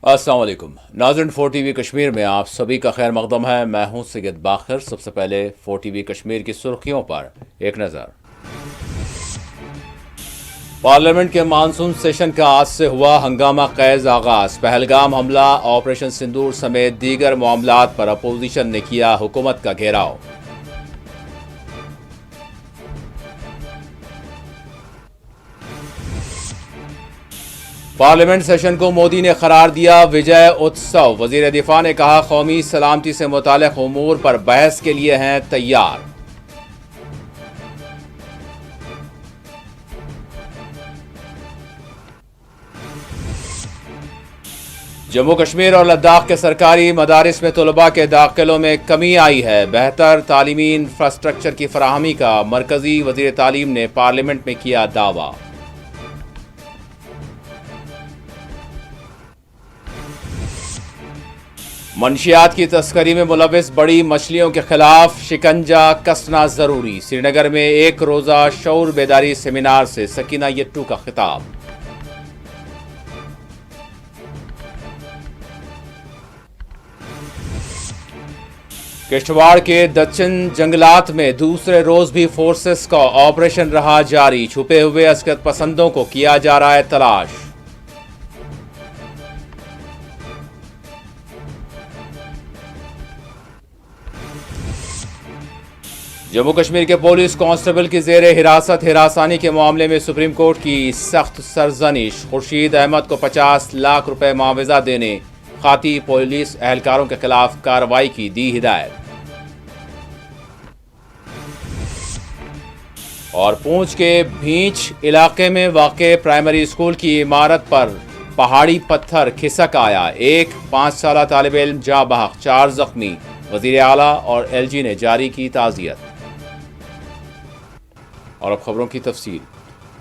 अस्सलाम वालेकुम नाज़रीन, 4 TV कश्मीर में आप सभी का खैर मकदम है। मैं हूं सैयद बाखर। सबसे पहले 4 TV कश्मीर की सुर्खियों पर एक नज़र। पार्लियामेंट के मानसून सेशन का आज से हुआ हंगामा खैज आगाज। पहलगाम हमला, ऑपरेशन सिंदूर समेत दीगर मामलात पर अपोजिशन ने किया हुकूमत का घेराव। पार्लियामेंट सेशन को मोदी ने करार दिया विजय उत्सव। वजीर दिफा ने कहा, कौमी सलामती से मुताल्लिक़ उमूर पर बहस के लिए हैं तैयार। जम्मू कश्मीर और लद्दाख के सरकारी मदारिस में तलबा के दाखिलों में कमी आई है। बेहतर तालीमी इंफ्रास्ट्रक्चर की फराहमी का मरकजी वजीर तालीम ने पार्लियामेंट में किया दावा। मंशियात की तस्करी में मुलविस बड़ी मछलियों के खिलाफ शिकंजा कसना जरूरी। श्रीनगर में एक रोजा शऊर बेदारी सेमिनार से सकीना यट्टू का खिताब। किश्तवाड़ के दक्षिण जंगलात में दूसरे रोज भी फोर्सेस का ऑपरेशन रहा जारी। छुपे हुए अस्कत पसंदों को किया जा रहा है तलाश। जम्मू कश्मीर के पुलिस कांस्टेबल की जेर हिरासत हिरासानी के मामले में सुप्रीम कोर्ट की सख्त सरजनिश। खुर्शीद अहमद को 50 लाख रुपए मुआवजा देने खाती पुलिस एहलकारों के खिलाफ कार्रवाई की दी हिदायत। और पूंछ के भींच इलाके में वाक़े प्राइमरी स्कूल की इमारत पर पहाड़ी पत्थर खिसक आया। एक 5 साला तालिब इल्म जा बहक, 4 जख्मी। वजीर आला और LG ने जारी की ताज़ियत। और अब खबरों की तफसील।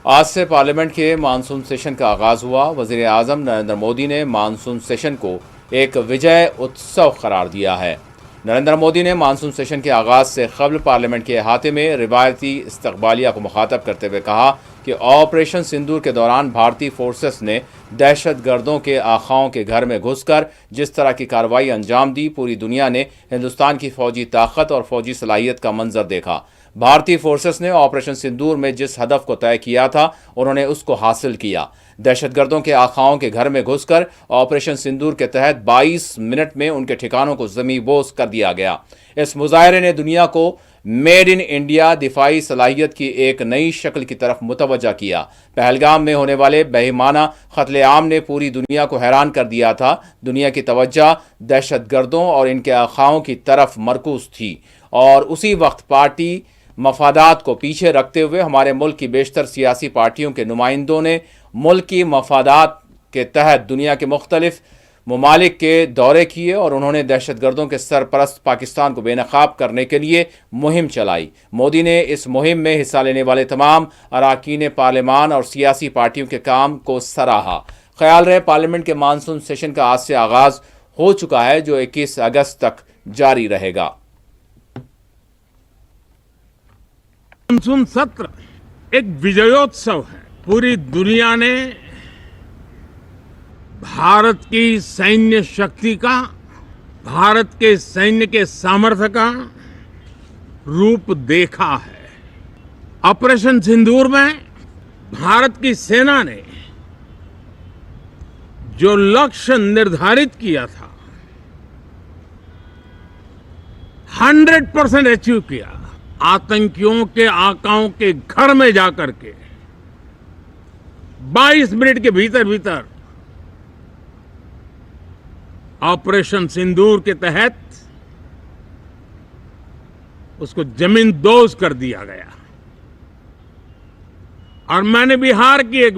आज से पार्लियामेंट के मानसून सेशन का आगाज हुआ। वजीर आज़म नरेंद्र मोदी ने मानसून सेशन को एक विजय उत्सव करार दिया है। नरेंद्र मोदी ने मानसून सेशन के आगाज से कबल पार्लियामेंट के अहाते में रिवायती इस्तकबालिया को मुखातब करते हुए कहा कि ऑपरेशन सिंदूर के दौरान भारतीय फोर्सेस ने दहशत गर्दों के आखाओं के घर में घुसकर जिस तरह की कार्रवाई अंजाम दी, पूरी दुनिया ने हिंदुस्तान की फौजी ताकत और फौजी सलाहियत का मंजर देखा। भारतीय फोर्सेस ने ऑपरेशन सिंदूर में जिस हदफ को तय किया था, उन्होंने उसको हासिल किया। दहशतगर्दों के आखाओं के घर में घुसकर ऑपरेशन सिंदूर के तहत 22 मिनट में उनके ठिकानों को ज़मींदोज़ कर दिया गया। इस मुजाहरे ने दुनिया को मेड इन इंडिया दिफाई सलाहियत की एक नई शक्ल की तरफ मुतवज्जा किया। पहलगाम में होने वाले बेईमाना कत्लेआम ने पूरी दुनिया को हैरान कर दिया था। दुनिया की तवज्जो दहशतगर्दों और इनके आखाओं की तरफ मरकूज थी और उसी वक्त पार्टी मफादात को पीछे रखते हुए हमारे मुल्क की बेशतर सियासी पार्टियों के नुमाइंदों ने मुल्क की मफादात के तहत दुनिया के मुख्तलिफ ममालिक के दौरे किए और उन्होंने दहशतगर्दों के सरपरस्त पाकिस्तान को बेनकाब करने के लिए मुहिम चलाई। मोदी ने इस मुहिम में हिस्सा लेने वाले तमाम अरकान पार्लियामान और सियासी पार्टियों के काम को सराहा। ख्याल रहे पार्लियामेंट के मानसून सेशन का आज से आगाज हो चुका है, जो 21 अगस्त तक जारी रहेगा। मानसून सत्र एक विजयोत्सव है। पूरी दुनिया ने भारत की सैन्य शक्ति का, भारत के सैन्य के सामर्थ्य का रूप देखा है। ऑपरेशन सिंदूर में भारत की सेना ने जो लक्ष्य निर्धारित किया था 100% अचीव किया। आतंकियों के आकाओं के घर में जाकर के 22 मिनट के भीतर भीतर ऑपरेशन सिंदूर के तहत उसको जमींदोज कर दिया गया। और मैंने बिहार की एक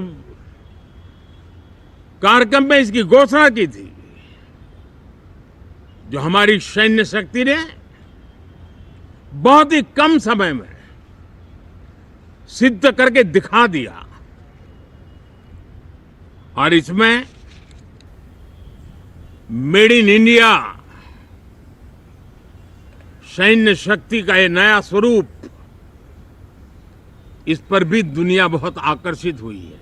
कार्यक्रम में इसकी घोषणा की थी, जो हमारी सैन्य शक्ति ने बहुत ही कम समय में सिद्ध करके दिखा दिया। और इसमें मेड इन इंडिया सैन्य शक्ति का ये नया स्वरूप, इस पर भी दुनिया बहुत आकर्षित हुई है।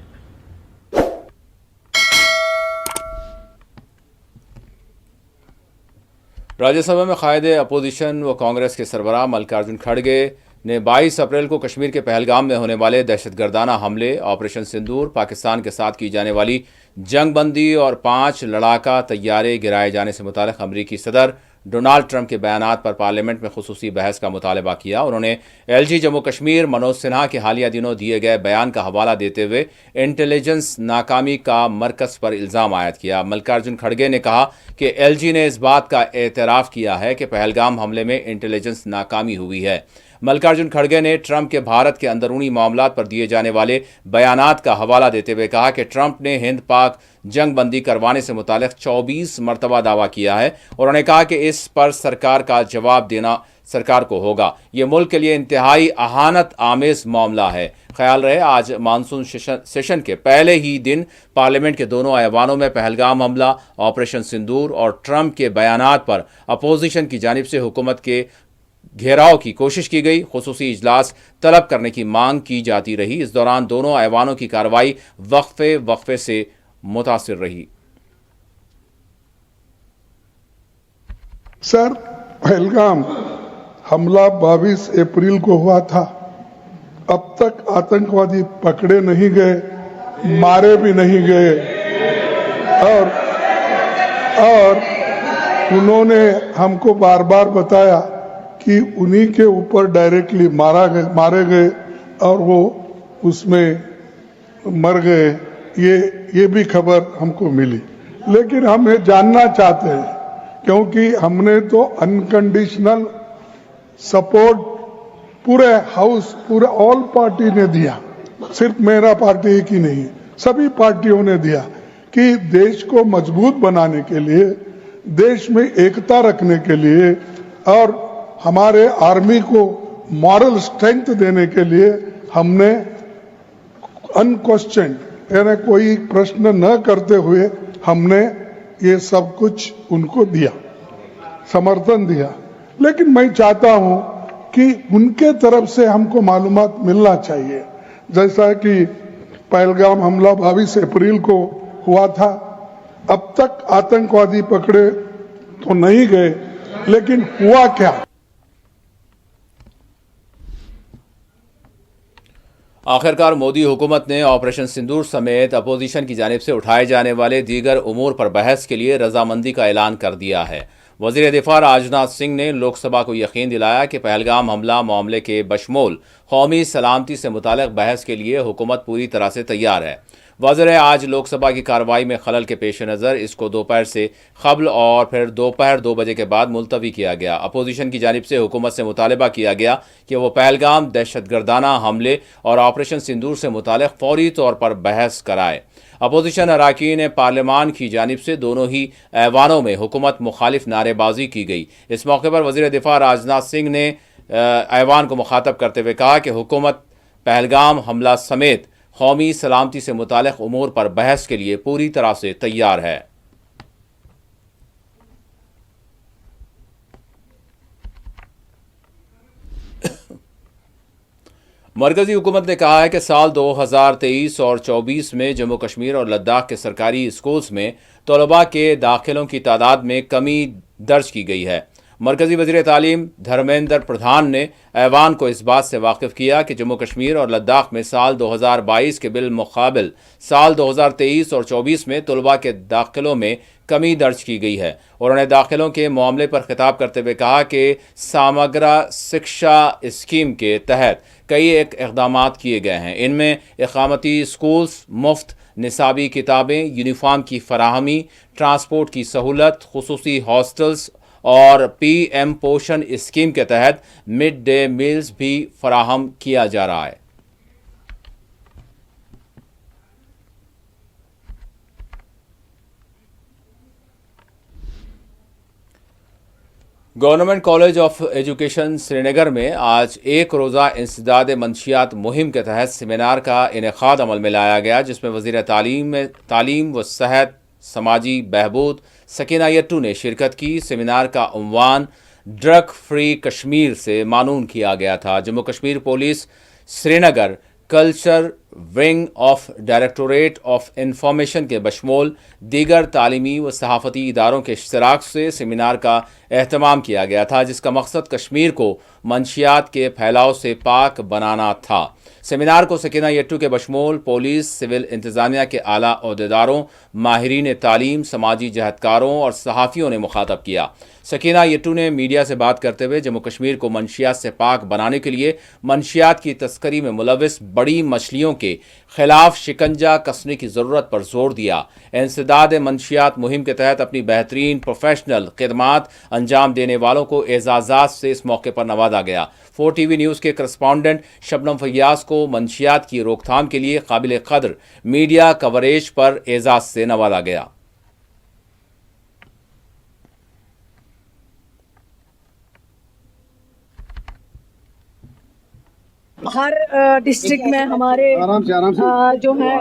राज्य सभा में कायद अपोजिशन व कांग्रेस के सरबराह मल्लिकार्जुन खड़गे ने 22 अप्रैल को कश्मीर के पहलगाम में होने वाले दहशतगर्दाना हमले, ऑपरेशन सिंदूर, पाकिस्तान के साथ की जाने वाली जंगबंदी और 5 लड़ाका तैयारे गिराए जाने से मुताल्लिक़ अमरीकी सदर डोनाल्ड ट्रंप के बयानात पर पार्लियामेंट में खुसूसी बहस का मुतालबा किया। उन्होंने एलजी जम्मू कश्मीर मनोज सिन्हा के हालिया दिनों दिए गए बयान का हवाला देते हुए इंटेलिजेंस नाकामी का मरकज़ पर इल्ज़ाम आयद किया। मल्लिकार्जुन खड़गे ने कहा कि एलजी ने इस बात का एतराफ़ किया है कि पहलगाम हमले में इंटेलिजेंस नाकामी हुई है। मल्लिकार्जुन खड़गे ने ट्रंप के भारत के अंदरूनी मामलात पर दिए जाने वाले बयानात का हवाला देते हुए कहा कि ट्रंप ने हिंद पाक जंगबंदी करवाने से मुताल्लिक़ 24 मरतबा दावा किया है और उन्होंने कहा कि इस पर सरकार का जवाब देना सरकार को होगा। ये मुल्क के लिए इंतहाई अहानत आमेज मामला है। ख्याल रहे आज मानसून सेशन के पहले ही दिन पार्लियामेंट के दोनों ऐवानों में पहलगाम हमला, ऑपरेशन सिंदूर और ट्रंप के बयानात पर अपोजिशन की जानिब से हुकूमत के घेराव की कोशिश की गई। खुसूसी इजलास तलब करने की मांग की जाती रही। इस दौरान दोनों ऐवानों की कार्रवाई वक्फे से मुतासिर रही। सर, पहलगाम हमला 22 अप्रैल को हुआ था। अब तक आतंकवादी पकड़े नहीं गए, मारे भी नहीं गए और उन्होंने हमको बार बार बताया कि उन्हीं के ऊपर डायरेक्टली मारे गए और वो उसमें मर गए। ये भी खबर हमको मिली, लेकिन हम ये जानना चाहते हैं क्योंकि हमने तो अनकंडीशनल सपोर्ट पूरे हाउस, पूरे ऑल पार्टी ने दिया, सिर्फ मेरा पार्टी एक ही नहीं, सभी पार्टियों ने दिया कि देश को मजबूत बनाने के लिए, देश में एकता रखने के लिए और हमारे आर्मी को मॉरल स्ट्रेंथ देने के लिए हमने अनक्वेश्चन यानी कोई प्रश्न न करते हुए हमने ये सब कुछ उनको दिया, समर्थन दिया। लेकिन मैं चाहता हूं कि उनके तरफ से हमको मालूमात मिलना चाहिए। जैसा कि पहलगाम हमला 22 अप्रैल को हुआ था, अब तक आतंकवादी पकड़े तो नहीं गए, लेकिन हुआ क्या? आखिरकार मोदी हुकूमत ने ऑपरेशन सिंदूर समेत अपोजिशन की जानिब से उठाए जाने वाले दीगर उमूर पर बहस के लिए रजामंदी का ऐलान कर दिया है। वज़ीर दिफा राजनाथ सिंह ने लोकसभा को यकीन दिलाया कि पहलगाम हमला मामले के बशमूल कौमी सलामती से मुताल्लिक़ बहस के लिए हुकूमत पूरी तरह से तैयार है। वज़ीर आज लोकसभा की कार्रवाई में खलल के पेश नज़र इसको दोपहर से क़ब्ल और फिर दोपहर 2 बजे के बाद मुलतवी किया गया। अपोजिशन की जानिब से हुकूमत से मुतालबा किया गया कि वो पहलगाम दहशतगर्दाना हमले और ऑपरेशन सिंदूर से मुताल्लिक़ फौरी तौर पर बहस कराए। अपोजिशन अरकान पार्लियामान की जानिब से दोनों ही ऐवानों में हुकूमत मुखालिफ नारेबाजी की गई। इस मौके पर वज़ीर दिफा राजनाथ सिंह ने ऐवान को मुखातब करते हुए कहा कि हुकूमत पहलगाम हमला समेत कौमी सलामती से मुताल्लिक़ उमूर पर बहस के लिए पूरी तरह से तैयार है। मरकजी हुकूमत ने कहा है कि साल 2023 और 24 में जम्मू कश्मीर और लद्दाख के सरकारी स्कूल्स में तलबा के दाखिलों की तादाद में कमी दर्ज की गई है। मरकजी वज़ीर तालीम धर्मेंद्र प्रधान ने ऐवान को इस बात से वाकिफ़ किया कि जम्मू कश्मीर और लद्दाख में साल 2022 के बिलमुकाबिल साल 2023 और 24 में तलबा के दाखिलों में कमी दर्ज की गई है। उन्होंने दाखिलों के मामले पर खिताब करते हुए कहा कि समग्र शिक्षा स्कीम के तहत कई इक़दाम किए गए हैं। इनमें इक़ामती स्कूल्स, मुफ्त निसाबी किताबें, यूनिफॉर्म की फराहमी, ट्रांसपोर्ट की सहूलत, खुसूसी हॉस्टल्स और PM पोषण स्कीम के तहत मिड डे मील्स भी फराहम किया जा रहा है। Government college of education Srinagar में आज एक रोज़ा इंसदाद मंशियात मुहिम के तहत सेमिनार का इनेकाद अमल में लाया गया, जिसमें वज़ीर तालीम व सेहत समाजी बहबूद सकीना यट्टू ने शिरकत की। सेमिनार का उन्वान ड्रग फ्री कश्मीर से मानून किया गया था। Jammu Kashmir police Srinagar culture wing of directorate of information کے بشمول دیگر تعلیمی و صحافتی اداروں کے اشتراک سے سیمینار کا اہتمام کیا گیا تھا، جس کا مقصد کشمیر کو منشیات کے پھیلاؤ سے پاک بنانا تھا۔ سیمینار کو سکینہ یٹو کے بشمول پولیس، سول انتظامیہ کے اعلیٰ عہدیداروں، ماہرین تعلیم، سماجی جہدکاروں اور صحافیوں نے مخاطب کیا۔ سکینہ یٹو نے میڈیا سے بات کرتے ہوئے جموں کشمیر کو منشیات سے پاک بنانے کے لیے منشیات کی تسکری میں ملوث بڑی مچھلیوں کے خلاف شکنجہ کسنے کی ضرورت پر زور دیا۔ انسداد منشیات مہم کے تحت اپنی بہترین پروفیشنل خدمات انجام دینے والوں کو اعزازات سے اس موقع پر نوازا گیا۔ 4 ٹی وی نیوز کے کرسپونڈنٹ شبنم فیاض کو منشیات کی روک تھام کے لیے قابل قدر میڈیا کوریج پر اعزاز سے نوازا گیا۔ ہر ڈسٹرکٹ میں ہمارے جو ہے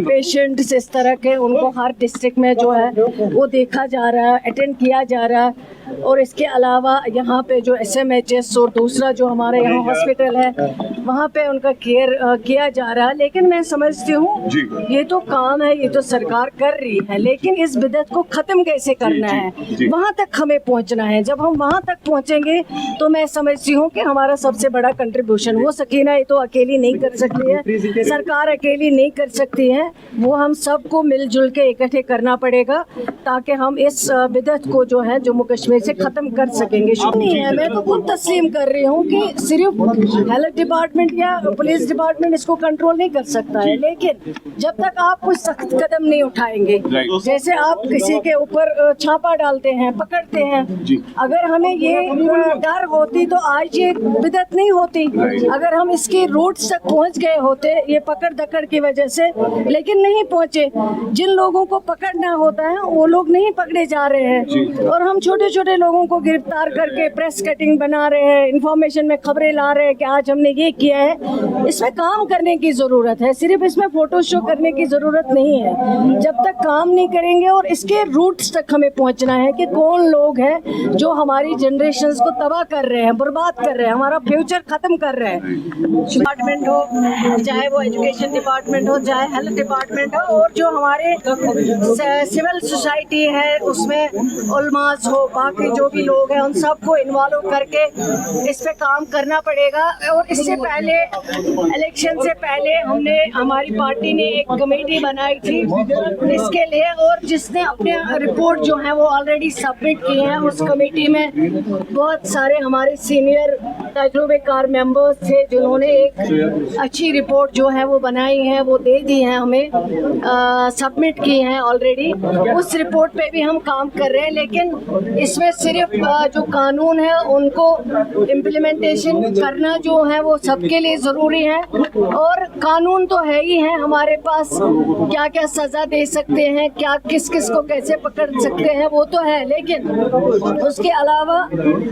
پیشنٹس اس طرح کے ان کو ہر ڈسٹرکٹ میں جو ہے وہ دیکھا جا رہا ہے، اٹینڈ کیا جا رہا ہے، اور اس کے علاوہ یہاں پہ جو SMHS اور دوسرا جو ہمارے یہاں ہاسپٹل ہے وہاں پہ ان کا کیئر کیا جا رہا ہے۔ لیکن میں سمجھتی ہوں یہ تو کام ہے، یہ تو سرکار کر رہی ہے، لیکن اس بدعت کو ختم کیسے کرنا ہے وہاں تک ہمیں پہنچنا ہے۔ جب ہم وہاں تک پہنچیں گے تو میں سمجھتی ہوں کہ ہمارا سب سے بڑا کنٹریبیوشن وہ سکینہ یہ تو اکیلی نہیں کر سکتی ہے، سرکار اکیلی نہیں کر سکتی ہے، وہ ہم سب کو مل جل کے اکٹھے کرنا پڑے گا تاکہ ہم اس بدعت کو جو ہے جموں کشمیر سے ختم کر سکیں گے۔ نہیں ہے، میں تو خود تسلیم کر رہی ہوں کہ صرف ہیلتھ ڈپارٹمنٹ یا پولیس ڈپارٹمنٹ اس کو کنٹرول نہیں کر سکتا ہے، لیکن جب تک آپ کوئی سخت قدم نہیں اٹھائیں گے، جیسے آپ کسی کے اوپر چھاپا ڈالتے ہیں، پکڑتے ہیں، اگر ہمیں یہ ڈر ہوتی تو آج یہ بدعت نہیں ہوتی۔ اگر ہم اس کی روٹس تک پہنچ گئے ہوتے یہ پکڑ دکڑ کی وجہ سے، لیکن نہیں پہنچے۔ جن لوگوں کو پکڑنا ہوتا ہے وہ لوگ نہیں پکڑے جا رہے ہیں، اور ہم چھوٹے چھوٹے لوگوں کو گرفتار کر کے پریس کٹنگ بنا رہے ہیں، انفارمیشن میں خبریں لا رہے ہیں کہ آج ہم نے یہ کیا ہے۔ اس میں کام کرنے کی ضرورت ہے، صرف اس میں فوٹو شو کرنے کی ضرورت نہیں ہے۔ جب تک کام نہیں کریں گے اور اس کے روٹس تک ہمیں پہنچنا ہے کہ کون لوگ ہیں جو ہماری جنریشنز کو تباہ کر رہے ہیں، برباد کر رہے ہیں، ہمارا فیوچر ختم کر رہے ہیں۔ ڈپارٹمنٹ ہو، چاہے وہ ایجوکیشن ڈپارٹمنٹ ہو، چاہے ہیلتھ ڈپارٹمنٹ ہو، اور جو ہمارے سول سوسائٹی ہے اس میں علماء ہو، باقی جو بھی لوگ ہیں ان سب کو انوالو کر کے اس پہ کام کرنا پڑے گا۔ اور اس سے پہلے الیکشن سے پہلے ہم نے ہماری پارٹی نے ایک کمیٹی بنائی تھی اس کے لیے، اور جس نے اپنے رپورٹ جو ہے وہ آلریڈی سبمٹ کی ہیں۔ اس کمیٹی میں بہت سارے ہمارے سینئر تجربے کار ممبرز تھے جنہوں نے ایک اچھی رپورٹ جو ہے وہ بنائی ہے، وہ دے دی ہے ہمیں، سبمٹ کی ہیں آلریڈی۔ اس رپورٹ پہ بھی ہم کام کر رہے ہیں، لیکن اس میں صرف جو قانون ہے ان کو امپلیمنٹیشن کرنا جو ہے وہ سب کے لیے ضروری ہے، اور قانون تو ہے ہی ہے ہمارے پاس، کیا کیا سزا دے سکتے ہیں، کیا کس کس کو کیسے پکڑ سکتے ہیں وہ تو ہے، لیکن اس کے علاوہ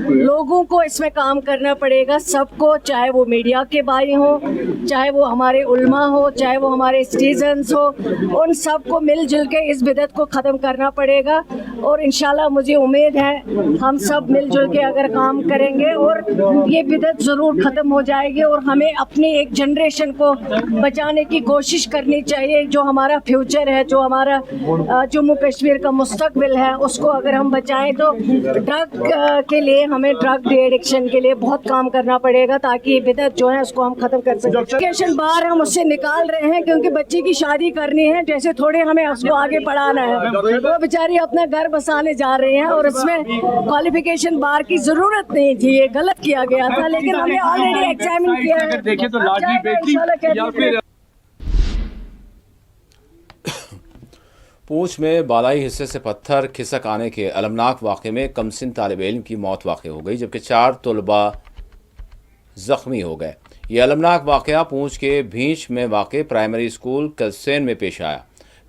لوگوں کو اس میں کام کرنا پڑے گا، سب کو، چاہے وہ میڈیا کے بھائی ہوں، چاہے وہ ہمارے علماء ہو، چاہے وہ ہمارے سٹیزنز ہو، ان سب کو مل جل کے اس بدعت کو ختم کرنا پڑے گا۔ اور انشاءاللہ مجھے امید ہے ہم سب مل جل کے اگر کام کریں گے اور یہ بدعت ضرور ختم ہو جائے گی، اور ہمیں اپنی ایک جنریشن کو بچانے کی کوشش کرنی چاہیے۔ جو ہمارا فیوچر ہے، جو ہمارا جموں کشمیر کا مستقبل ہے، اس کو اگر ہم بچائیں تو ڈرگ کے لیے ہمیں ڈرگ ڈی ایڈکشن کے لیے بہت کام کرنا پڑے گا تاکہ یہ بدعت جو ہے اس کو ہم ختم کر سکیں۔ ایجوکیشن بار ہم اس سے نکال رہے ہیں کیونکہ بچی کی شادی کرنی ہے، جیسے تھوڑے ہمیں اس کو آگے پڑھانا ہے، وہ بیچاری اپنا گھر بسانے جا رہے ہیں، اور اس میں کوالیفیکیشن بار کی ضرورت نہیں تھی، یہ غلط کیا گیا تھا، لیکن ہم نے آلریڈی ایگزامن کیا ہے۔ دیکھیں تو لاڈلی بیٹی پونچھ میں بالائی حصے سے پتھر کھسک آنے کے المناک واقعے میں کمسن طالب علم کی موت واقع ہو گئی، جبکہ 4 طلباء زخمی ہو گئے۔ یہ المناک واقعہ پونچھ کے بھینچ میں واقع پرائمری اسکول کلسین میں پیش آیا۔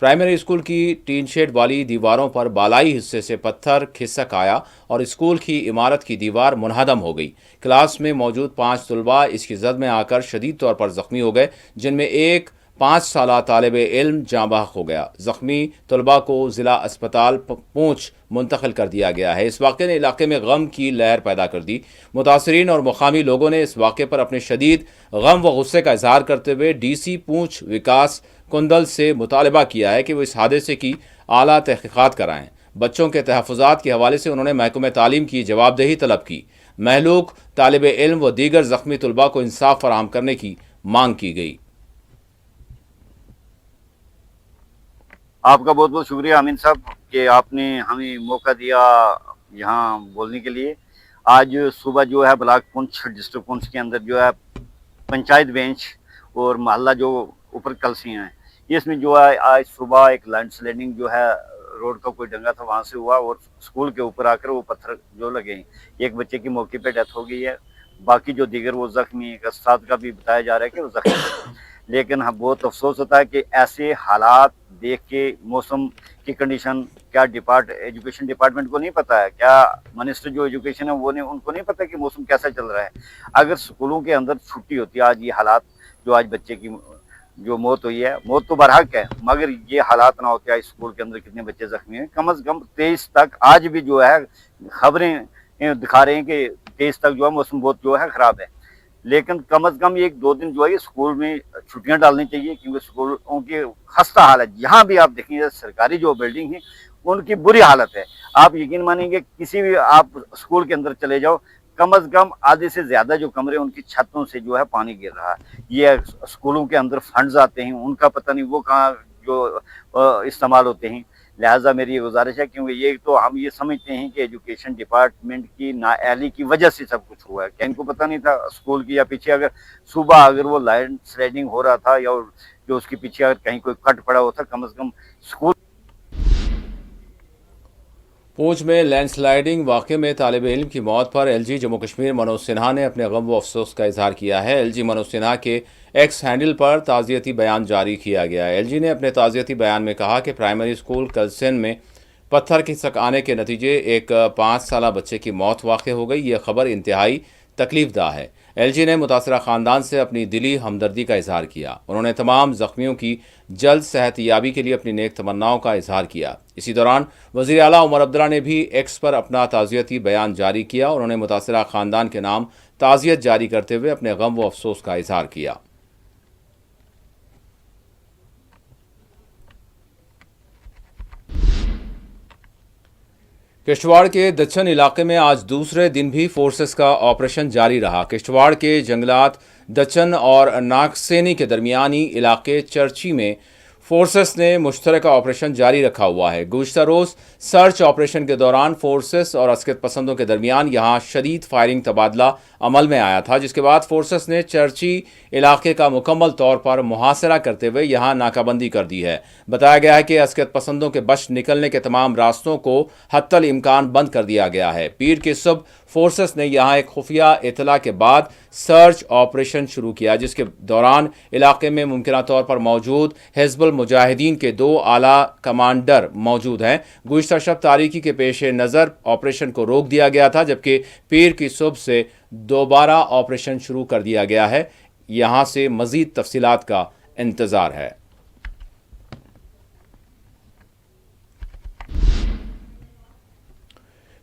پرائمری اسکول کی ٹین شیڈ والی دیواروں پر بالائی حصے سے پتھر کھسک آیا اور اسکول کی عمارت کی دیوار منہدم ہو گئی۔ کلاس میں موجود 5 طلباء اس کی زد میں آ کر شدید طور پر زخمی ہو گئے، جن میں ایک 5 سالہ طالب علم جاں بحق ہو گیا۔ زخمی طلباء کو ضلع اسپتال پونچھ منتقل کر دیا گیا ہے۔ اس واقعے نے علاقے میں غم کی لہر پیدا کر دی۔ متاثرین اور مقامی لوگوں نے اس واقعے پر اپنے شدید غم و غصے کا اظہار کرتے ہوئے ڈی سی پونچھ وکاس کندل سے مطالبہ کیا ہے کہ وہ اس حادثے کی اعلیٰ تحقیقات کرائیں۔ بچوں کے تحفظات کے حوالے سے انہوں نے محکمہ تعلیم کی جواب دہی طلب کی۔ مہلوک طالب علم و دیگر زخمی طلباء کو انصاف فراہم کرنے کی مانگ کی گئی۔ آپ کا بہت بہت شکریہ امین صاحب کہ آپ نے ہمیں موقع دیا یہاں بولنے کے لیے۔ آج صبح جو ہے بلاک پونچھ ڈسٹرکٹ پونچھ کے اندر جو ہے پنچایت بینچ اور محلہ جو اوپر کلسیاں ہیں، اس میں جو ہے آج صبح ایک لینڈ سلائڈنگ جو ہے روڈ کا کوئی ڈنگا تھا وہاں سے ہوا اور اسکول کے اوپر آ کر وہ پتھر جو لگے ہیں، ایک بچے کی موقع پہ ڈیتھ ہو گئی ہے، باقی جو دیگر وہ زخمی ہیں، استاد کا بھی بتایا جا رہا ہے کہ وہ زخمی ہے۔ لیکن بہت افسوس ہوتا ہے کہ ایسے حالات دیکھ کے موسم کی کنڈیشن کیا ایجوکیشن ڈپارٹمنٹ کو نہیں پتا ہے، کیا منسٹر جو ایجوکیشن ہے وہ ان کو نہیں پتا کہ موسم کیسا چل رہا ہے۔ اگر سکولوں کے اندر چھٹی ہوتی ہے، آج یہ حالات جو آج بچے کی جو موت ہوئی ہے، موت تو برحق ہے، مگر یہ حالات نہ ہوتے، آج اسکول کے اندر کتنے بچے زخمی ہیں، کم از کم 23 تک آج بھی جو ہے خبریں دکھا رہے ہیں کہ 23 تک جو ہے موسم بہت جو ہے خراب ہے۔ لیکن کم از کم 1-2 دن جو ہے اسکول میں چھٹیاں ڈالنی چاہیے، کیونکہ اسکولوں کی خستہ حالت، یہاں بھی آپ دیکھیں گے سرکاری جو بلڈنگ ہیں ان کی بری حالت ہے۔ آپ یقین مانیں گے کسی بھی آپ اسکول کے اندر چلے جاؤ، کم از کم آدھے سے زیادہ جو کمرے ان کی چھتوں سے جو ہے پانی گر رہا ہے۔ یہ اسکولوں کے اندر فنڈز آتے ہیں، ان کا پتہ نہیں وہ کہاں جو استعمال ہوتے ہیں۔ لہٰذا میری یہ گزارش ہے، کیونکہ یہ تو ہم یہ سمجھتے ہیں کہ ایجوکیشن ڈپارٹمنٹ کی نااہلی کی وجہ سے سب کچھ ہوا ہے، کہ ان کو پتہ نہیں تھا اسکول کی، یا پیچھے اگر صبح اگر وہ لائن سلائڈنگ ہو رہا تھا یا جو اس کے پیچھے اگر کہیں کوئی کٹ پڑا ہوا تھا، کم از کم اسکول۔ پونچھ میں لینڈ سلائیڈنگ واقعے میں طالب علم کی موت پر ایل جی جموں کشمیر منوج سنہا نے اپنے غم و افسوس کا اظہار کیا ہے۔ ایل جی منوج سنہا کے ایکس ہینڈل پر تعزیتی بیان جاری کیا گیا ہے۔ ایل جی نے اپنے تعزیتی بیان میں کہا کہ پرائمری اسکول کلسین میں پتھر کھسک آنے کے نتیجے ایک 5 سالہ بچے کی موت واقع ہو گئی۔ یہ خبر انتہائی تکلیف دہ ہے۔ ایل جی نے متاثرہ خاندان سے اپنی دلی ہمدردی کا اظہار کیا۔ انہوں نے تمام زخمیوں کی جلد صحت یابی کے لیے اپنی نیک تمناؤں کا اظہار کیا۔ اسی دوران وزیر اعلیٰ عمر عبداللہ نے بھی ایکس پر اپنا تعزیتی بیان جاری کیا۔ انہوں نے متاثرہ خاندان کے نام تعزیت جاری کرتے ہوئے اپنے غم و افسوس کا اظہار کیا۔ کشتواڑ کے دچن علاقے میں آج دوسرے دن بھی فورسز کا آپریشن جاری رہا۔ کشتواڑ کے جنگلات دچن اور ناگسینی کے درمیانی علاقے چرچی میں فورسز نے مشترکہ آپریشن جاری رکھا ہوا ہے۔ گزشتہ روز سرچ آپریشن کے دوران فورسز اور عسکر پسندوں کے درمیان یہاں شدید فائرنگ تبادلہ عمل میں آیا تھا، جس کے بعد فورسز نے چرچی علاقے کا مکمل طور پر محاصرہ کرتے ہوئے یہاں ناکہ بندی کر دی ہے۔ بتایا گیا ہے کہ عسکر پسندوں کے بچ نکلنے کے تمام راستوں کو حتی الامکان بند کر دیا گیا ہے۔ پیر کی صبح فورسز نے یہاں ایک خفیہ اطلاع کے بعد سرچ آپریشن شروع کیا، جس کے دوران علاقے میں ممکنہ طور پر موجود حزب المجاہدین کے 2 اعلیٰ کمانڈر موجود ہیں۔ گزشتہ شب تاریکی کے پیش نظر آپریشن کو روک دیا گیا تھا، جبکہ پیر کی صبح سے دوبارہ آپریشن شروع کر دیا گیا ہے۔ یہاں سے مزید تفصیلات کا انتظار ہے۔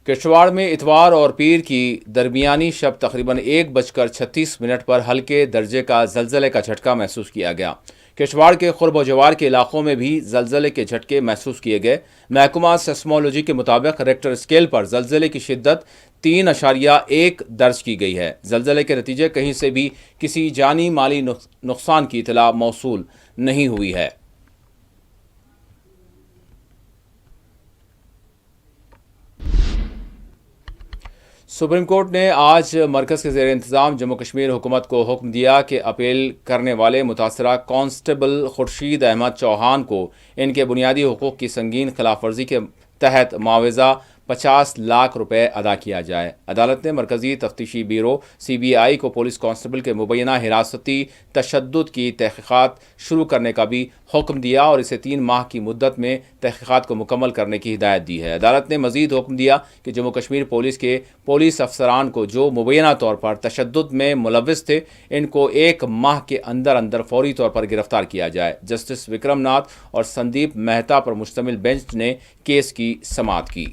کشتواڑ میں اتوار اور پیر کی درمیانی شب تقریباً 1:36 پر ہلکے درجے کا زلزلے کا جھٹکا محسوس کیا گیا۔ کشتواڑ کے قرب و جوار کے علاقوں میں بھی زلزلے کے جھٹکے محسوس کیے گئے۔ محکمہ سیسمولوجی کے مطابق ریکٹر اسکیل پر زلزلے کی شدت 3.1 درج کی گئی ہے۔ زلزلے کے نتیجے کہیں سے بھی کسی جانی مالی نقصان کی اطلاع موصول نہیں ہوئی ہے۔ سپریم کورٹ نے آج مرکز کے زیر انتظام جموں کشمیر حکومت کو حکم دیا کہ اپیل کرنے والے متاثرہ کانسٹیبل خورشید احمد چوہان کو ان کے بنیادی حقوق کی سنگین خلاف ورزی کے تحت معاوضہ 50 लाख रुपए अदा किया जाए। अदालत ने मरकजी तफ्तीशी ब्यूरो CBI को पुलिस कांस्टेबल के मुबैना हिरासती तशद्दुद की तहकीकात शुरू करने का भी हुक्म दिया और इसे 3 माह की मुद्दत में तहकीकात को मुकम्मल करने की हिदायत दी है। अदालत ने मजीद हुक्म दिया कि जम्मू कश्मीर पुलिस के पुलिस अफसरान को जो मुबैना तौर पर तशद्दुद में मुलव्विस थे, इनको 1 माह के अंदर अंदर फौरी तौर पर गिरफ्तार किया जाए। जस्टिस विक्रम नाथ और संदीप मेहता पर मुश्तमिल बेंच ने केस की समाअत की।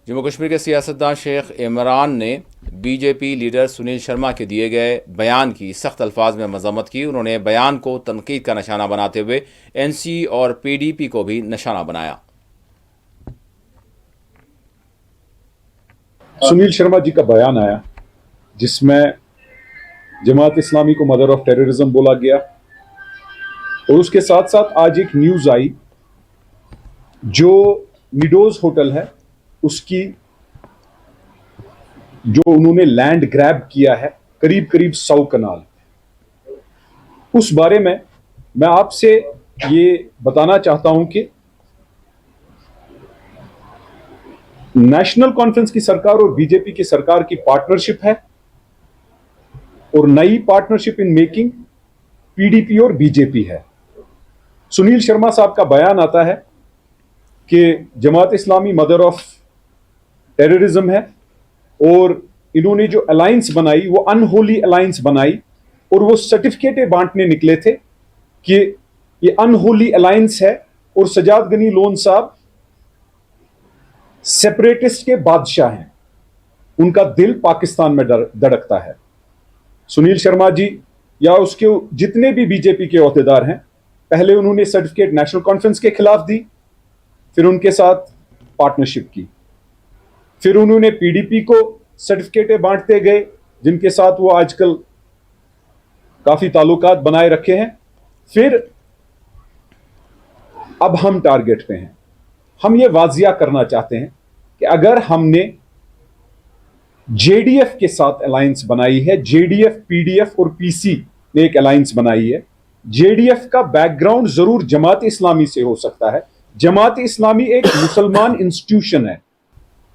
जम्मू कश्मीर के सियासतदान शेख इमरान ने बीजेपी लीडर सुनील शर्मा के दिए गए बयान की सख्त अल्फाज में मजम्मत की। उन्होंने बयान को तनकीद का निशाना बनाते हुए NC और PDP को भी निशाना बनाया। सुनील शर्मा जी का बयान आया जिसमें जमात इस्लामी को मदर ऑफ टेररिज्म बोला गया और उसके साथ साथ आज एक न्यूज आई जो निडोज होटल है उसकी जो उन्होंने लैंड ग्रैब किया है करीब 100 कनाल, उस बारे में मैं आपसे ये बताना चाहता हूं कि नेशनल कॉन्फ्रेंस की सरकार और बीजेपी की सरकार की पार्टनरशिप है और नई पार्टनरशिप इन मेकिंग PDP और बीजेपी है। सुनील शर्मा साहब का बयान आता है कि Jamaat Islami mother of terrorism है और इन्होंने जो अलायंस बनाई वो अनहोली अलायंस बनाई और वो सर्टिफिकेट बांटने निकले थे कि ये अनहोली अलायंस है और सजाद गनी लोन साहब सेपरेटिस्ट के बादशाह हैं, उनका दिल पाकिस्तान में धड़कता है। सुनील शर्मा जी या उसके जितने भी बीजेपी के ओहदेदार हैं, पहले उन्होंने सर्टिफिकेट नेशनल कॉन्फ्रेंस के खिलाफ दी, फिर उनके साथ पार्टनरशिप की, फिर उन्होंने PDP को सर्टिफिकेट बांटते गए जिनके साथ वो आजकल काफी ताल्लुकात बनाए रखे हैं। फिर अब हम टारगेट पे हैं। हम ये वाजिया करना चाहते हैं कि अगर हमने JDF के साथ अलायंस बनाई है, JDF, PDF और PC ने एक अलायंस बनाई है, JDF का बैकग्राउंड जरूर जमात इस्लामी से हो सकता है। जमात इस्लामी एक मुसलमान इंस्टीट्यूशन है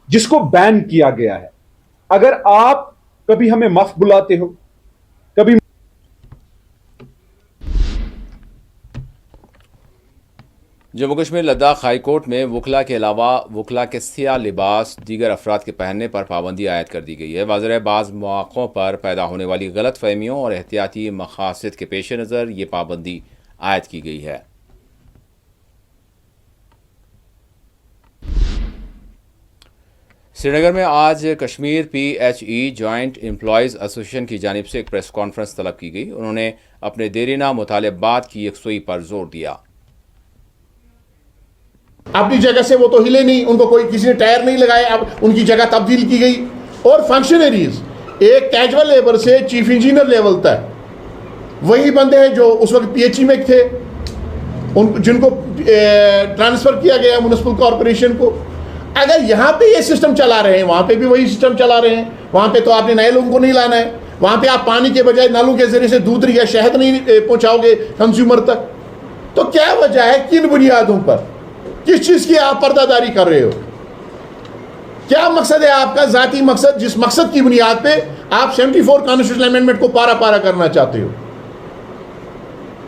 जिसको बैन किया गया है। अगर आप कभी हमें मफ बुलाते हो, कभी जम्मू कश्मीर लद्दाख हाई कोर्ट में वकला के अलावा वकला के सियाह लिबास दीगर अफराद के पहनने पर पाबंदी आयद कर दी गई है। वाज़ेह बाज़ मौक़ों पर पैदा होने वाली गलत फहमियों और एहतियाती मकासद के पेश नज़र ये पाबंदी आयद की गई है। श्रीनगर में आज Kashmir PHE joint employees association की जानिब से एक प्रेस कॉन्फ्रेंस तलब की गई। उन्होंने अपने देरीना मुतालबात की यकसुई पर जोर दिया। अपनी जगह से वो तो हिले नहीं, उनको कोई किसी ने टायर नहीं लगाए, अब उनकी जगह तब्दील की गई। और फंक्शनरीज एक कैजुअल लेबर से चीफ इंजीनियर लेवल तक वही बंदे हैं जो उस वक्त PHE में थे, जिनको ट्रांसफर किया गया म्युनिसिपल कॉरपोरेशन को। अगर यहाँ पे ये सिस्टम चला रहे हैं, वहाँ पे भी वही सिस्टम चला रहे हैं। वहाँ पे तो आपने नए लोगों को नहीं लाना है, वहाँ पे आप पानी के बजाय नलों के जरिए से दूध या शहद नहीं पहुँचाओगे कंज्यूमर तक। तो क्या वजह है, किन बुनियादों पर, किस चीज़ की आप पर्दादारी कर रहे हो? क्या मकसद है आपका ज़ाती मकसद, जिस मकसद की बुनियाद पे आप 74 कॉन्स्टिट्यूशनल अमेंडमेंट को पारा पारा करना चाहते हो?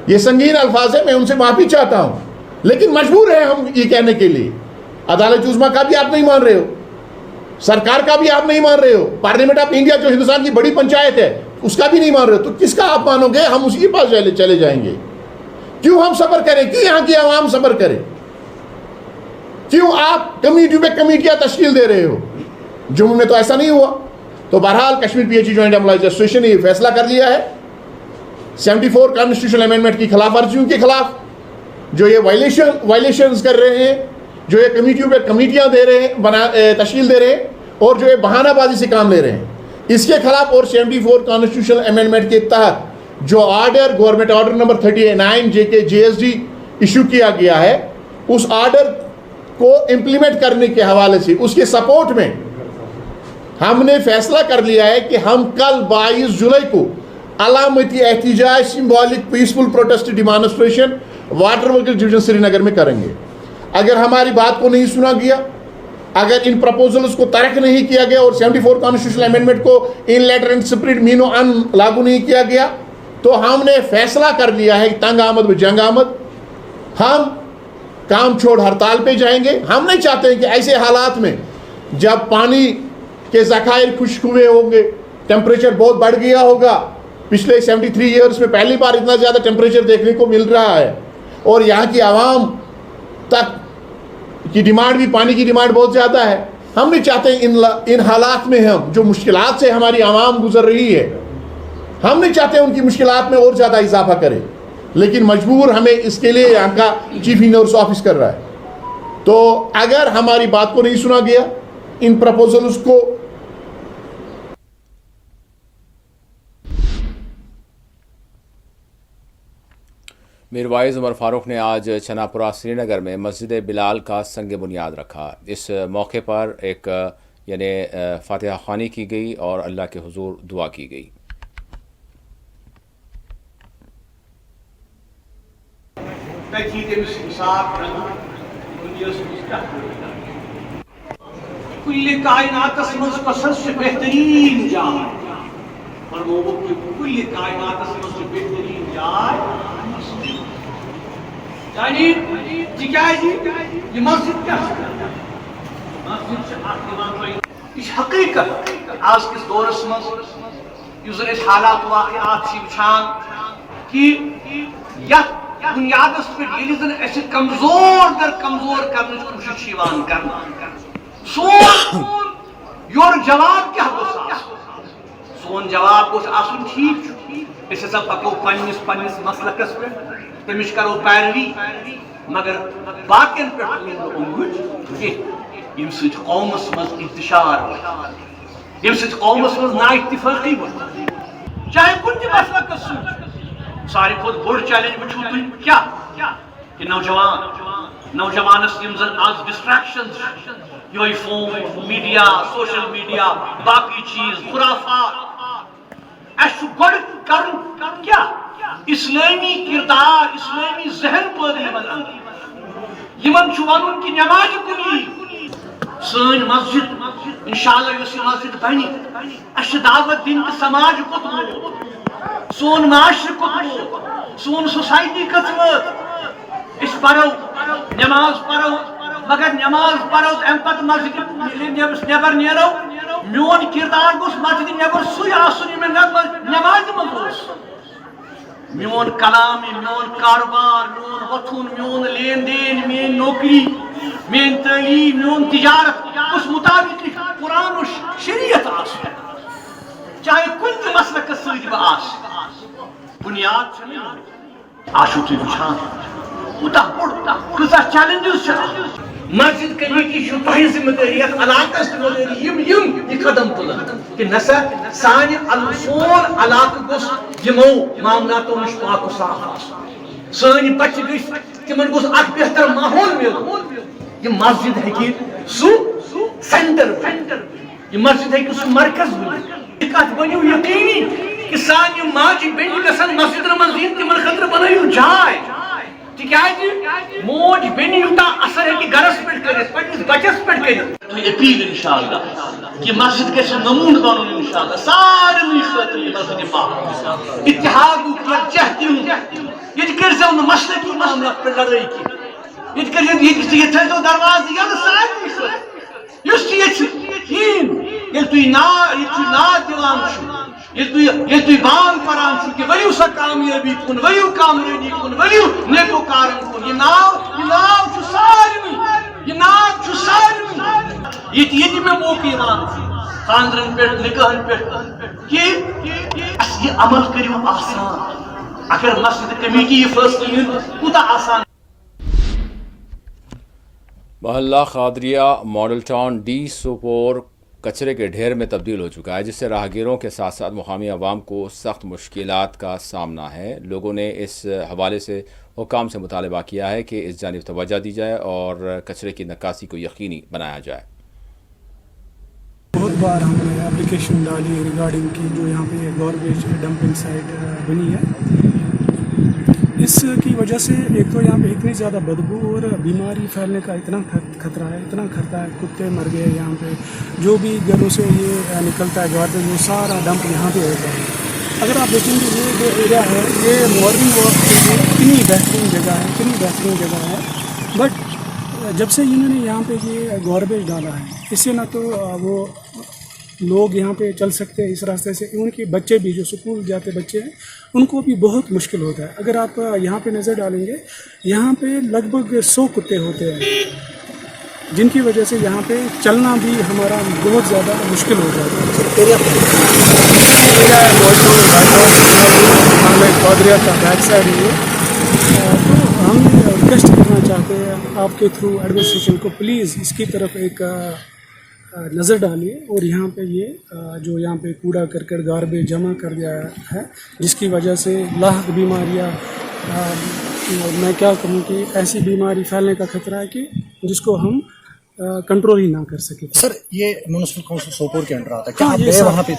ये संगीन अल्फाज है, मैं उनसे माफ़ी चाहता हूँ, लेकिन मजबूर है हम ये कहने के लिए। अदालत उज़्मा का भी आप नहीं मान रहे हो, सरकार का भी आप नहीं मान रहे हो, पार्लियामेंट ऑफ इंडिया जो हिंदुस्तान की बड़ी पंचायत है उसका भी नहीं मान रहे हो, तो किसका आप मानोगे? हम उसी के पास चले जाएंगे। क्यों हम सब्र करें? क्यों यहाँ की आवाम सब्र करे? क्यों आप कमेटी पे कमेटियां तश्कील दे रहे हो? जम्मू में तो ऐसा नहीं हुआ। तो बहरहाल Kashmir PHE joint employees association ने फैसला कर लिया है 74 कॉन्स्टिट्यूशनल अमेंडमेंट की खिलाफ वर्जियों के खिलाफ, जो ये वायलेशंस कर रहे हैं, जो ये कमेटियों पे कमेटियां दे रहे हैं, तश्कील दे रहे हैं, और जो ये बहानाबाजी से काम ले रहे हैं, इसके खिलाफ। और 74 कॉन्स्टिट्यूशनल अमेंडमेंट के तहत जो order government order number 39 JK JSD issue किया गया है, उस ऑर्डर को इम्प्लीमेंट करने के हवाले से उसके सपोर्ट में हमने फैसला कर लिया है कि हम कल 22 जुलाई को अलामती एहतिजाज symbolic peaceful protest demonstration water workers division Srinagar में करेंगे। अगर हमारी बात को नहीं सुना गया, अगर इन प्रपोजल्स को तर्क नहीं किया गया और 74 कॉन्स्टिट्यूशनल अमेंडमेंट को इन लेटर एंड स्पिरिट मीनो अन लागू नहीं किया गया, तो हमने फैसला कर लिया है कि तंग आमद व जंग आमद, हम काम छोड़ हड़ताल पे जाएंगे। हम नहीं चाहते हैं कि ऐसे हालात में जब पानी के ज़खायर खुश्क हुए होंगे, टेम्परेचर बहुत बढ़ गया होगा, पिछले 73 ईयर्स में पहली बार इतना ज़्यादा टेम्परेचर देखने को मिल रहा है, और यहाँ की आवाम तक की डिमांड भी, पानी की डिमांड बहुत ज़्यादा है। हम नहीं चाहते इन हालात में हम जो मुश्किलात से हमारी आवाम गुजर रही है, हम नहीं चाहते उनकी मुश्किलात में और ज़्यादा इजाफा करें, लेकिन मजबूर हमें इसके लिए यहाँ का चीफ इंजीनियर्स ऑफिस कर रहा है। तो अगर हमारी बात को नहीं सुना गया, इन प्रपोजल्स को मीरवाइज उमर फारूक ने आज छनापुरा श्रीनगर में मस्जिद बिलाल का संग बुनियाद रखा। इस मौके पर एक फातिहा ख़्वानी की गई और अल्लाह के हुजूर दुआ की गई। कुल्ले कायनातस मज सबसे बेहतरीन जाय कुल्ले कायनातस मज बेहतरीन जाय यानी ये मस्जिद क्या मस्जिद हकीकत आज किस दौरस मज हालात वाक़िआत वुचान कि बुनियादस पे कमजोर दर कमजोर करने कोशिश योर जवाब क्या सोन जवाब गोस आसुन ठीक हसा पको पन्निस मसलकस पे तमिश करो पैरवी, मगर बाकियन पे यम सत कौमस मज इंतशार यम सत कौमस मज नाइत्तिफाकी चाहे कुछ मसलकस सारी खुद बोड़ चैलेंज वुचू तुम क्या कि नौजवानस यम जन आज डिस्ट्रैक्शंस यो फोन मीडिया सोशल मीडिया बाकी चीज खुराफात क्या इस्लामी किरदार इस्लामी जहन पैदा वन कि नमाज कुनी सन मस्जिद इंशाअल्लाह मस्जिद बनी दावत दिन समाज कुत सोन माशर कुत सोन सोसाइटी कत पढ़ो नमाज पढ़ो, मगर नमाज पढ़ो अम पे मस्जिद नबर नो मोन किरदार गोस मस्जिद नबर सुन नमाज मज मोन कलाम मोन कारोबार मोन वथुन मोन लेन देन मेन नौकरी मेन तलीम मोन तिजारत उस मुताबिक कुरान और शरीयत चाहे कुछ मसलक बुनियाद आशु तुम वो चैलेंजेस मस्जिद कमेटी तुम जिम्मेदारी इलाकस जिम्मेदारी कदम तुलन कि नसा सान सोन इलाक गोस यमो मामलातों नश पाक साफ सन बच्चे गई तिमन गोस अख बेहतर माहौल मिल ये मस्जिद है सु सेंटर ये मस्जिद है सु मरकज कत बनो यकीनी कि सान माज बेन गसन मस्जिद मज तिमन खतर बनायु जाय मोज बेन यूता असर है कि गरस पे कर बचस पे कर अपील इंशाअल्लाह कि मस्जिद के नमून बनून इंशाअल्लाह सारे खतर मस्जिद पाक इत्तेहाद कर चाहती हूं ये कर से मसले की मामला पे लड़ाई की ये कर ये तो दरवाजे या सारे खतर युस ये तु ना दिवान ये तु बान परान कि वयु सा कामयाबी कुन वयु कामरानी कुन वयु नेकोकारन कुन ये नाव छु सारमी ये में मौके खानदरन पे निकाहन पे कि ये अमल करियो आसान अगर मस्जिद कमेटी ये फैसला कुता आसान। मोहल्ला Khadariya model town D Sopore कचरे के ढेर में तब्दील हो चुका है, जिससे राहगीरों के साथ साथ मुकामी अवाम को सख्त मुश्किलात का सामना है। लोगों ने इस हवाले से حکام سے مطالبہ کیا ہے کہ اس جانب توجہ دی جائے اور کچرے کی نکاسی کو یقینی بنایا جائے۔ بہت بار ہم نے اپلیکیشن ڈالی ریگارڈنگ کی جو یہاں پہ گاربیج ڈمپنگ سائٹ بنی ہے، اس کی وجہ سے ایک تو یہاں پہ اتنی زیادہ بدبو اور بیماری پھیلنے کا اتنا خطرہ ہے، کتے مر گئے یہاں پہ، جو بھی گھروں سے یہ نکلتا ہے گاربیج وہ سارا ڈمپ یہاں پہ ہوتا ہے۔ اگر آپ دیکھیں گے یہ جو ایریا ہے یہ مارننگ واک کے لیے اتنی بہترین جگہ ہے، بٹ جب سے انہوں نے یہاں پہ یہ گاربیج ڈالا ہے اس سے نہ تو وہ لوگ یہاں پہ چل سکتے ہیں اس راستے سے، ان کے بچے بھی جو سکول جاتے بچے ہیں ان کو بھی بہت مشکل ہوتا ہے۔ اگر آپ یہاں پہ نظر ڈالیں گے یہاں پہ لگ بھگ 100 کتے ہوتے ہیں، جن کی وجہ سے یہاں پہ چلنا بھی ہمارا بہت زیادہ مشکل ہو جاتا ہے۔ قادریہ کا بیک سائڈ ہے، تو ہم ریکویسٹ کرنا چاہتے ہیں آپ کے تھرو ایڈمنسٹریشن کو، پلیز اس کی طرف ایک نظر ڈالیے اور یہاں پہ یہ جو یہاں پہ کوڑا کرکٹ گاربیج جمع کر دیا ہے جس کی وجہ سے لاحق بیماریاں، میں کیا کہوں کہ ایسی بیماری پھیلنے کا خطرہ ہے کہ جس کو ہم کنٹرول ہی نہ کر سکے۔ سر یہ میونسپل کونسل سوپور کے انڈر آتا ہے، کیا یہ وہاں پہ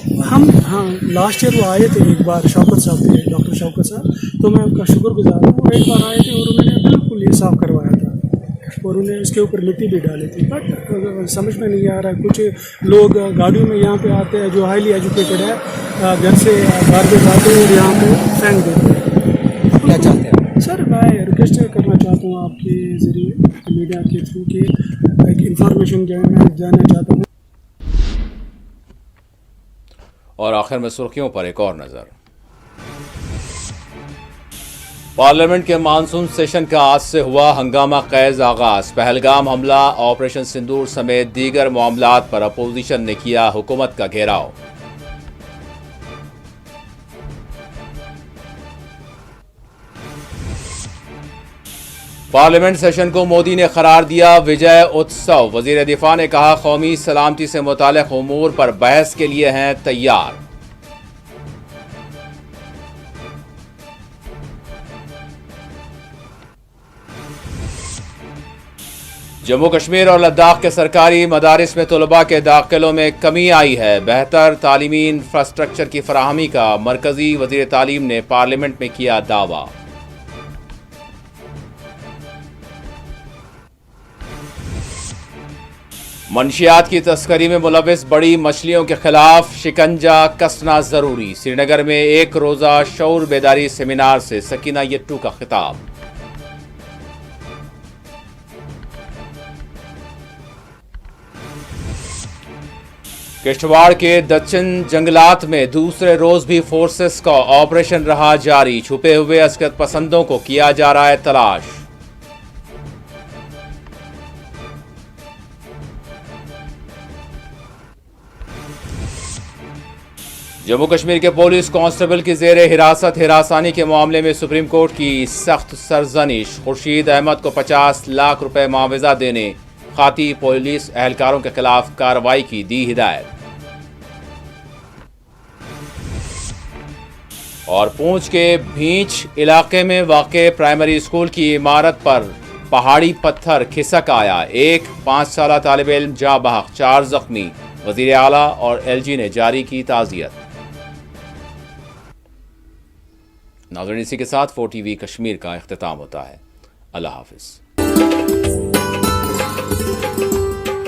ہم لاسٹ ایئر وہ آئے تھے ایک بار، شوکت صاحب تھے، ڈاکٹر شوکت صاحب، تو میں ان کا شکر گزار ہوں، وہ ایک بار آئے تھے اور انہوں نے بالکل یہ صاف کروایا تھا اور انہیں اس کے اوپر مٹی بھی ڈالی تھی، بٹ سمجھ میں نہیں آ رہا ہے۔ کچھ لوگ گاڑیوں میں یہاں پہ آتے ہیں جو ہائیلی ایجوکیٹڈ ہے، گھر سے گاربیج آتے ہیں اور یہاں پہ پھینک دیتے ہیں۔ کیا چاہتے ہیں سر میں ریکویسٹ کرنا چاہتا ہوں آپ کے ذریعے میڈیا کے تھرو کہ ایک انفارمیشن جو ہے میں جاننا چاہتا ہوں۔ اور آخر میں سرخیوں پر ایک اور نظر۔ پارلیمنٹ کے مانسون سیشن کا آج سے ہوا ہنگامہ خیز آغاز۔ پہلگام حملہ، آپریشن سندور سمیت دیگر معاملات پر اپوزیشن نے کیا حکومت کا گھیراؤ۔ پارلیمنٹ سیشن کو مودی نے قرار دیا وجے اتسو۔ وزیر دفاع نے کہا قومی سلامتی سے متعلق امور پر بحث کے لیے ہیں تیار۔ جموں کشمیر اور لداخ کے سرکاری مدارس میں طلباء کے داخلوں میں کمی آئی ہے۔ بہتر تعلیمی انفراسٹرکچر کی فراہمی کا مرکزی وزیر تعلیم نے پارلیمنٹ میں کیا دعویٰ۔ منشیات کی تسکری میں ملوث بڑی مچھلیوں کے خلاف شکنجہ کسنا ضروری۔ سری نگر میں ایک روزہ شعور بیداری سیمینار سے سکینہ یٹو کا خطاب۔ کشتواڑ کے دچن جنگلات میں دوسرے روز بھی فورسز کا آپریشن رہا جاری۔ چھپے ہوئے عسکر پسندوں کو کیا جا رہا ہے تلاش۔ جموں کشمیر کے پولیس کانسٹیبل کی زیر حراست ہراسانی کے معاملے میں سپریم کورٹ کی سخت سرزنش۔ خورشید احمد کو 50 لاکھ روپے معاوضہ دینے، خاطی پولیس اہلکاروں کے خلاف کارروائی کی دی ہدایت۔ اور پونچھ کے بھینچ علاقے میں واقع پرائمری اسکول کی عمارت پر پہاڑی پتھر کھسک آیا، ایک 5 سالہ طالب علم جاں بحق، 4 زخمی۔ وزیر اعلیٰ اور ایل جی نے جاری کی تعزیت۔ ناظرین اسی کے ساتھ 4 ٹی وی کشمیر کا اختتام ہوتا ہے۔ اللہ حافظ۔